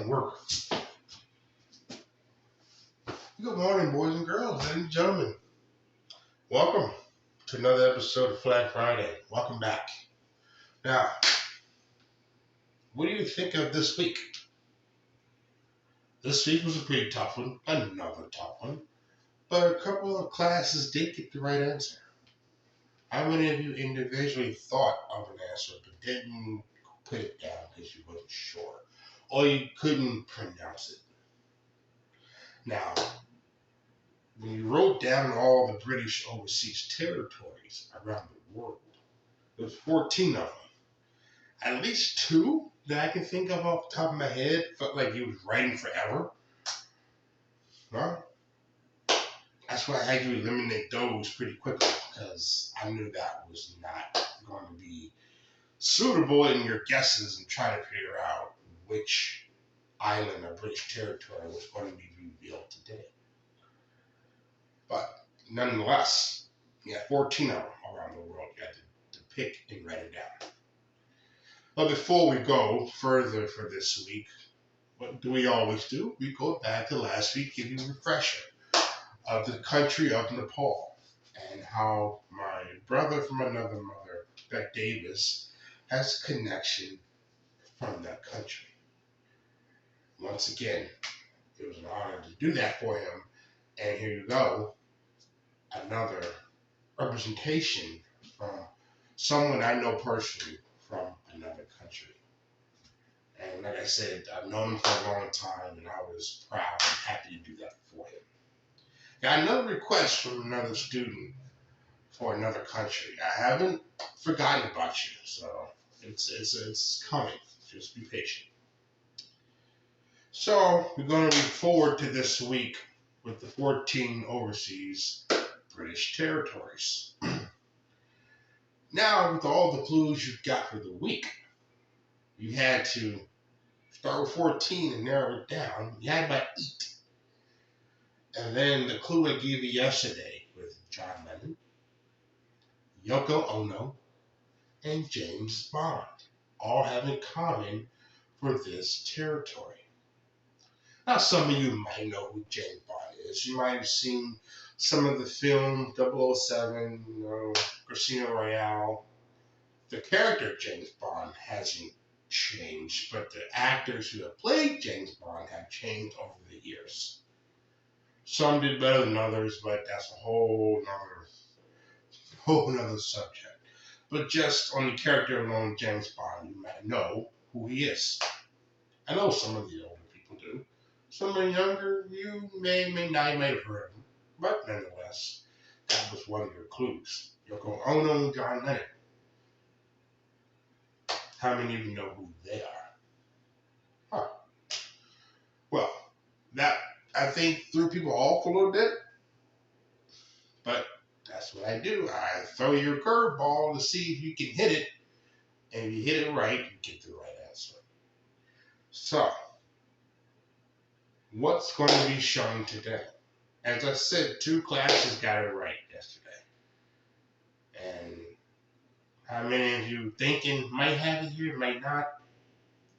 doesn't work. Good morning, boys and girls, ladies and gentlemen. Welcome to another episode of Flag Friday. Welcome back. Now, what do you think of this week? This week was a pretty tough one, another tough one, but a couple of classes did get the right answer. How many of you individually thought of an answer but didn't put it down because you wasn't sure, or you couldn't pronounce it? Now, when you wrote down all the British overseas territories around the world, there was 14 of them. At least two that I can think of off the top of my head felt like he was writing forever. Well, that's why I had to eliminate those pretty quickly because I knew that was not going to be suitable in your guesses and trying to figure out which island or British territory was going to be revealed today. But nonetheless, you had 14 of them around the world you had to pick and write it down. But before we go further for this week, what do we always do? We go back to last week, give you a refresher of the country of Nepal and how my brother from another mother, Beck Davis, has a connection from that country. Once again, it was an honor to do that for him. And here you go, another representation from someone I know personally from another country. And like I said, I've known him for a long time, and I was proud and happy to do that for him. Got another request from another student for another country. I haven't forgotten about you, so it's coming. Just be patient. So we're going to look forward to this week with the 14 overseas British territories. Now, with all the clues you've got for the week, you had to start with 14 and narrow it down. You had about 8. And then the clue I gave you yesterday with John Lennon, Yoko Ono, and James Bond all have in common for this territory. Now, some of you might know who James Bond is. You might have seen some of the film 007, Casino Royale. The character of James Bond hasn't changed, but the actors who have played James Bond have changed over the years. Some did better than others, but that's a whole nother subject. But just on the character alone, James Bond, you might know who he is. I know some of the older people do. Some are younger, you may not have heard of him. But nonetheless, that was one of your clues. Yoko Ono and John Lennon. How many of you know who they are? Huh. Well, that, I think, threw people off a little bit. But that's what I do. I throw you a curveball to see if you can hit it. And if you hit it right, you get the right answer. So, what's going to be shown today? As I said, 2 classes got it right yesterday. And how many of you thinking might have it here, might not?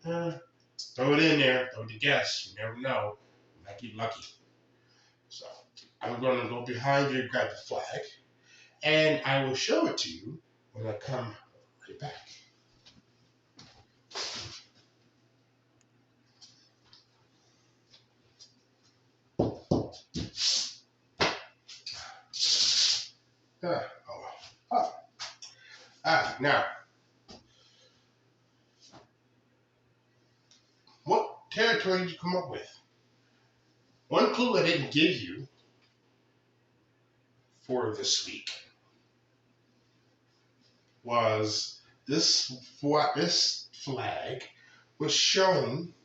Throw it in there. Throw the guess. You never know. You might get lucky. So, I'm going to go behind you and grab the flag. And I will show it to you when I come right back. Now, what territory did you come up with? One clue I didn't give you for this week was this flag was shown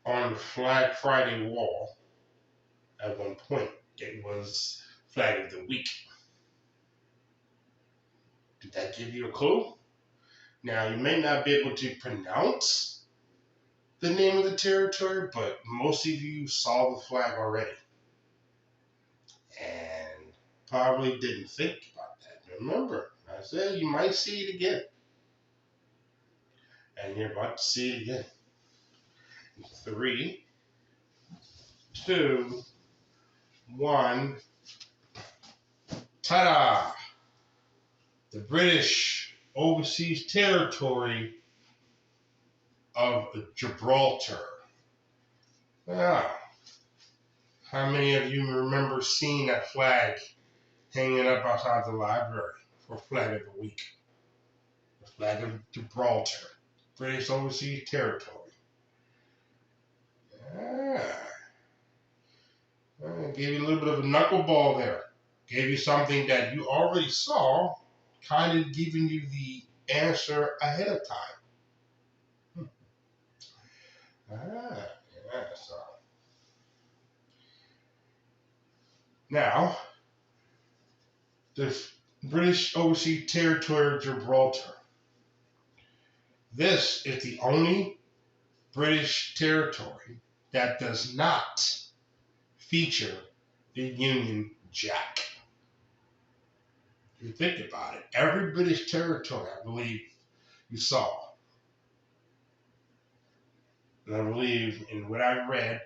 on the Flag Friday wall at one point. It was Flag of the Week. Did that give you a clue? Now, you may not be able to pronounce the name of the territory, but most of you saw the flag already. And probably didn't think about that. Remember, I said you might see it again. And you're about to see it again. 3, 2, 1. Ta-da! The British overseas territory of Gibraltar. Now, how many of you remember seeing that flag hanging up outside the library for Flag of the Week? The flag of Gibraltar, British overseas territory. I gave you a little bit of a knuckleball there. Gave you something that you already saw, kind of giving you the answer ahead of time. So. Now, the British overseas territory of Gibraltar. This is the only British territory that does not feature the Union Jack. If you think about it, every British territory, I believe, you saw. And I believe in what I read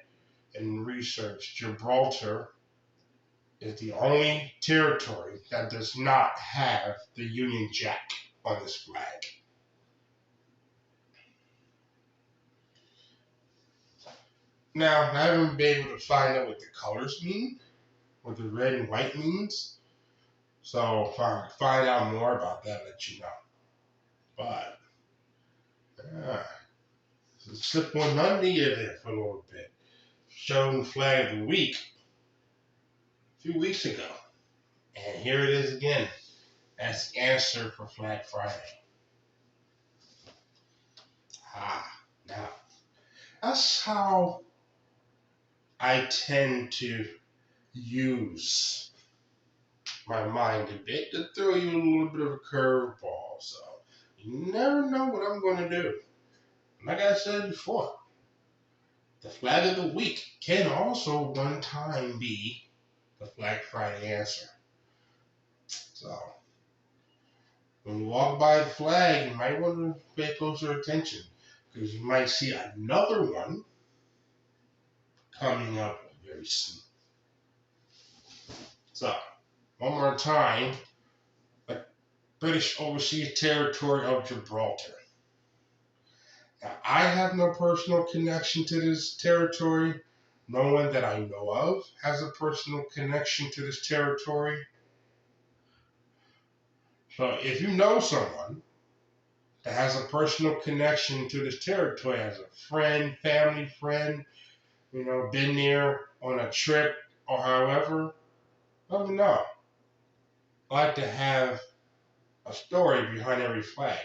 and researched, Gibraltar is the only territory that does not have the Union Jack on this flag. Now, I haven't been able to find out what the colors mean, what the red and white means. So if I find out more about that, I'll let you know. But, slip one under you there for a little bit. Showing Flag of the Week a few weeks ago. And here it is again. That's the answer for Flag Friday. Now, that's how I tend to use my mind a bit to throw you a little bit of a curveball. So you never know what I'm going to do. Like I said before, the Flag of the Week can also one time be the Flag Friday answer. So when you walk by the flag, you might want to pay closer attention because you might see another one coming up very soon. So, one more time, the British overseas territory of Gibraltar. Now, I have no personal connection to this territory. No one that I know of has a personal connection to this territory. So, if you know someone that has a personal connection to this territory, as a friend, family friend, been there on a trip or however, let me know. I like to have a story behind every flag.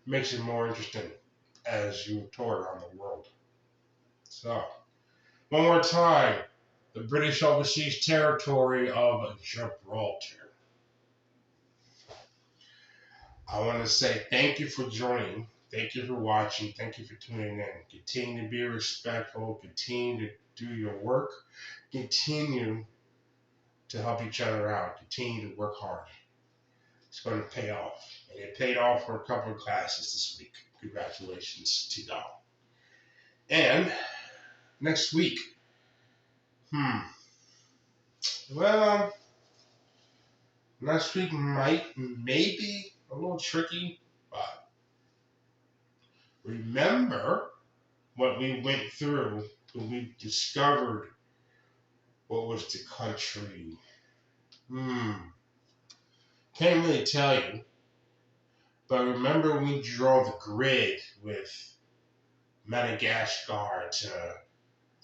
Makes it more interesting as you tour around the world. So, one more time, the British overseas territory of Gibraltar. I want to say thank you for joining. Thank you for watching. Thank you for tuning in. Continue to be respectful. Continue to do your work. Continue to help each other out. Continue to work hard. It's going to pay off. And it paid off for a couple of classes this week. Congratulations to y'all. And next week, well, next week maybe a little tricky, but remember what we went through when we discovered what was the country. Can't really tell you, but remember we draw the grid with Madagascar to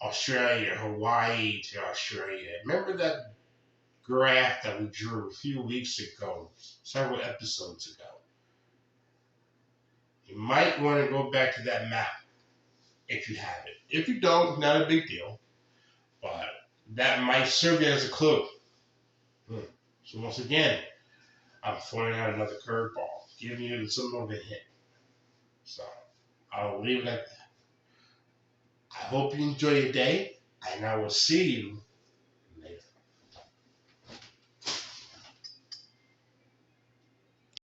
Australia, Hawaii to Australia. Remember that graph that we drew a few weeks ago, several episodes ago? You might want to go back to that map if you have it. If you don't, not a big deal, but that might serve you as a clue. So once again, I'm throwing out another curveball, giving you some of a hint. So I'll leave it at that. I hope you enjoy your day, and I will see you